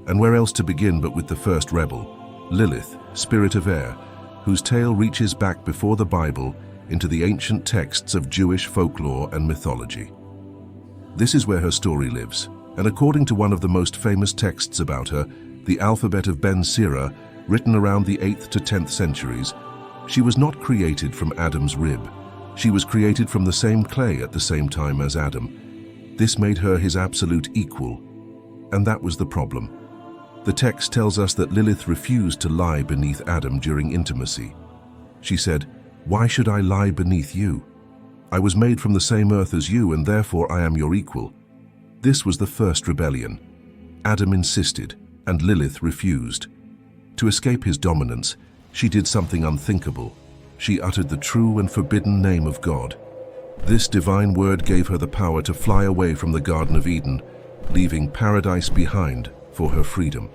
And where else to begin but with the first rebel, Lilith, spirit of air, whose tale reaches back before the Bible into the ancient texts of Jewish folklore and mythology. This is where her story lives, and according to one of the most famous texts about her, the alphabet of Ben Sira, written around the 8th to 10th centuries, she was not created from Adam's rib. She was created from the same clay at the same time as Adam. This made her his absolute equal, and that was the problem. The text tells us that Lilith refused to lie beneath Adam during intimacy. She said, "Why should I lie beneath you? I was made from the same earth as you, and therefore I am your equal." This was the first rebellion. Adam insisted, and Lilith refused. To escape his dominance, she did something unthinkable. She uttered the true and forbidden name of God. This divine word gave her the power to fly away from the Garden of Eden, leaving paradise behind for her freedom.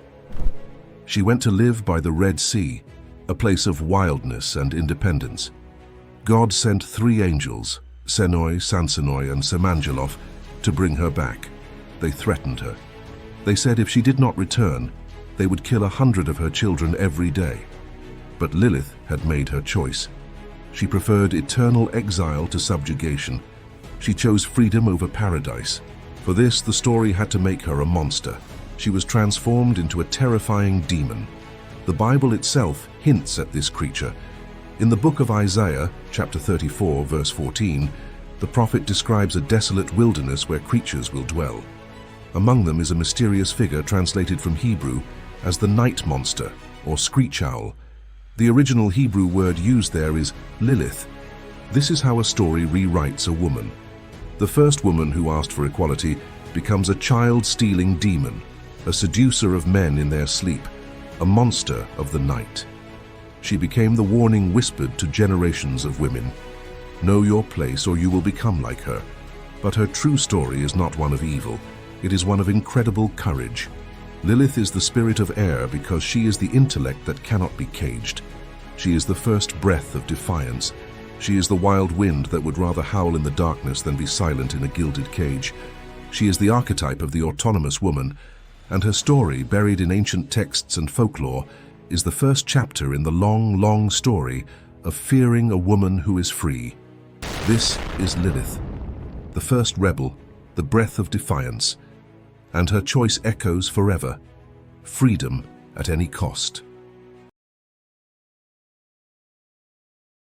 She went to live by the Red Sea, a place of wildness and independence. God sent 3 angels, Senoi, Sansanoi, and Semangelof, to bring her back. They threatened her. They said if she did not return, they would kill 100 of her children every day. But Lilith had made her choice. She preferred eternal exile to subjugation. She chose freedom over paradise. For this, the story had to make her a monster. She was transformed into a terrifying demon. The Bible itself hints at this creature. In the book of Isaiah, chapter 34, verse 14, the prophet describes a desolate wilderness where creatures will dwell. Among them is a mysterious figure translated from Hebrew as the night monster, or screech owl. The original Hebrew word used there is Lilith. This is how a story rewrites a woman. The first woman who asked for equality becomes a child-stealing demon, a seducer of men in their sleep, a monster of the night. She became the warning whispered to generations of women. Know your place or you will become like her. But her true story is not one of evil. It is one of incredible courage. Lilith is the spirit of air because she is the intellect that cannot be caged. She is the first breath of defiance. She is the wild wind that would rather howl in the darkness than be silent in a gilded cage. She is the archetype of the autonomous woman, and her story, buried in ancient texts and folklore, is the first chapter in the long, long story of fearing a woman who is free. This is Lilith, the first rebel, the breath of defiance, and her choice echoes forever: freedom at any cost.